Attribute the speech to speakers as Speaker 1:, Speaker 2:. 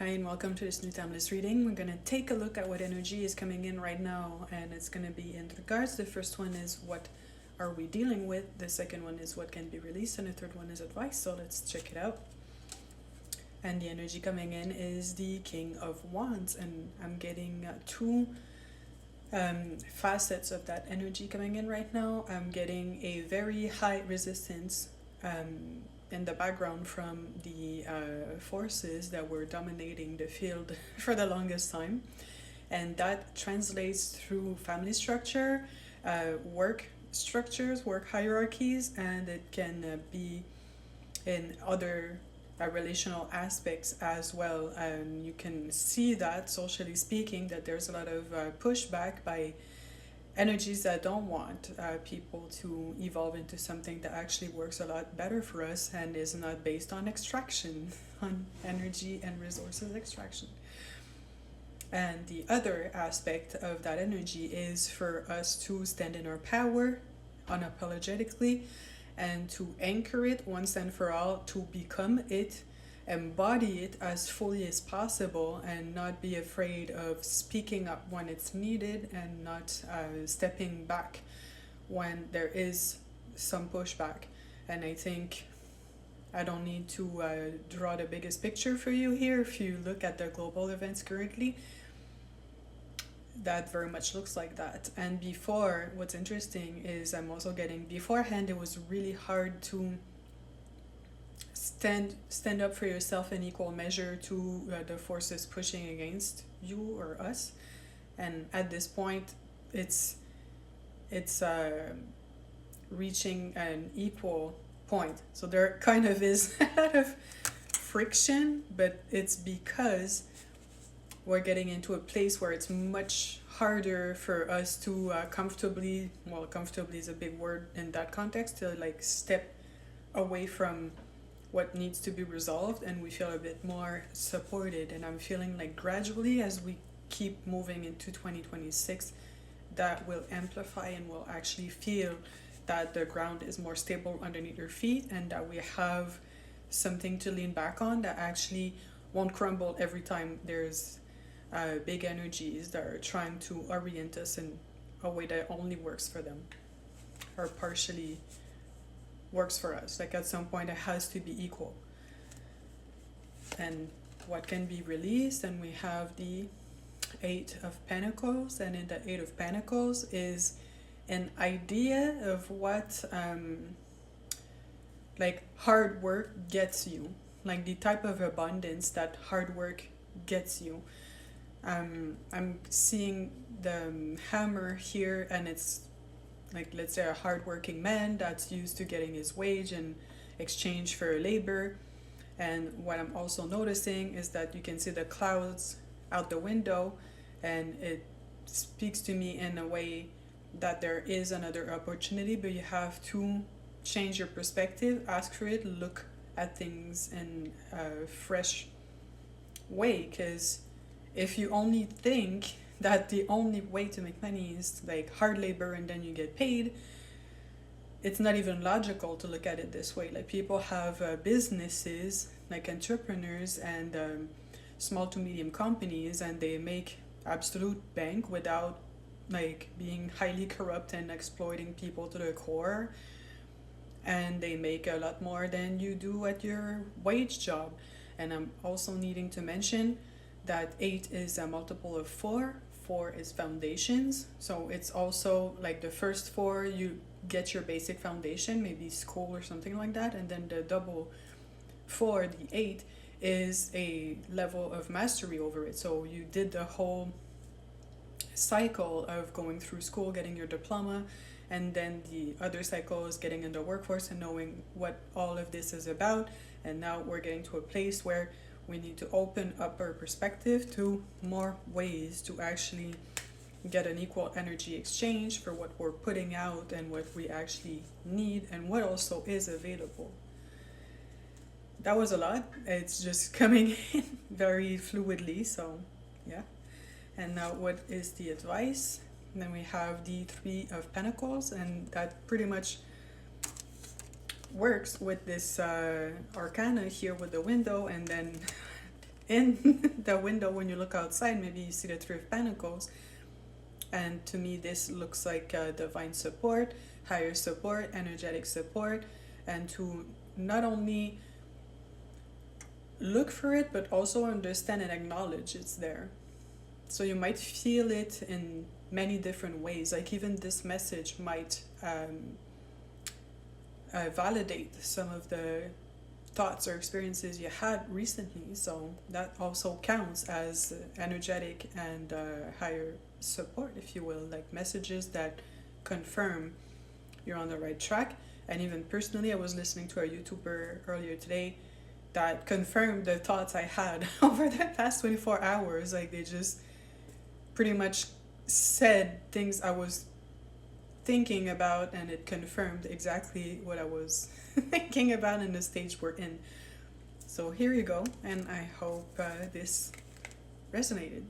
Speaker 1: Hi and welcome to this new timeless reading. We're going to take a look at what energy is coming in right now, and it's going to be in regards. The first one is what are we dealing with, the second one is what can be released, and the third one is advice. So let's check it out. And the energy coming in is the King of Wands, and I'm getting two facets of that energy coming in right now. I'm getting a very high resistance in the background from the forces that were dominating the field for the longest time, and that translates through family structure, work structures, work hierarchies, and it can be in other relational aspects as well. And you can see that, socially speaking, that there's a lot of pushback by energies that don't want people to evolve into something that actually works a lot better for us and is not based on extraction, on energy and resources extraction. And the other aspect of that energy is for us to stand in our power unapologetically and to anchor it once and for all, to become it, embody it as fully as possible, and not be afraid of speaking up when it's needed, and not stepping back when there is some pushback. And I think I don't need to draw the biggest picture for you here. If you look at the global events currently, that very much looks like that. And before, what's interesting is I'm also getting, beforehand it was really hard to stand up for yourself in equal measure to the forces pushing against you or us. And at this point it's reaching an equal point. So there kind of is a lot of friction, but it's because we're getting into a place where it's much harder for us to comfortably is a big word in that context, to like step away from what needs to be resolved, and we feel a bit more supported. And I'm feeling like gradually, as we keep moving into 2026, that will amplify, and we'll actually feel that the ground is more stable underneath your feet, and that we have something to lean back on that actually won't crumble every time there's big energies that are trying to orient us in a way that only works for them or partially works for us. Like at some point it has to be equal. And what can be released, and we have the Eight of Pentacles, and in the Eight of Pentacles is an idea of what like hard work gets you, like the type of abundance that hard work gets you. I'm seeing the hammer here, and it's like, let's say, a hardworking man that's used to getting his wage in exchange for labor. And what I'm also noticing is that you can see the clouds out the window, and it speaks to me in a way that there is another opportunity, but you have to change your perspective, ask for it, look at things in a fresh way. Because if you only think that the only way to make money is like hard labor and then you get paid, it's not even logical to look at it this way. Like people have businesses, like entrepreneurs and small to medium companies, and they make absolute bank without like being highly corrupt and exploiting people to the core, and they make a lot more than you do at your wage job. And I'm also needing to mention that 8 is a multiple of 4. 4 is foundations, so it's also like the first 4, you get your basic foundation, maybe school or something like that, and then the double 4, the 8, is a level of mastery over it. So you did the whole cycle of going through school, getting your diploma, and then the other cycle is getting in the workforce and knowing what all of this is about. And now we're getting to a place where we need to open up our perspective to more ways to actually get an equal energy exchange for what we're putting out and what we actually need and what also is available. That was a lot. It's just coming in very fluidly, so yeah. And now what is the advice? And then we have the Three of Pentacles, and that pretty much works with this arcana here with the window, and then in the window when you look outside, maybe you see the Three of Pentacles. And to me, this looks like divine support, higher support, energetic support, and to not only look for it, but also understand and acknowledge it's there. So you might feel it in many different ways. Like even this message might validate some of the thoughts or experiences you had recently. So that also counts as energetic and higher support, if you will, like messages that confirm you're on the right track. And even personally, I was listening to a YouTuber earlier today that confirmed the thoughts I had over the past 24 hours. Like they just pretty much said things I was thinking about, and it confirmed exactly what I was thinking about in the stage we're in. So here you go, and I hope this resonated.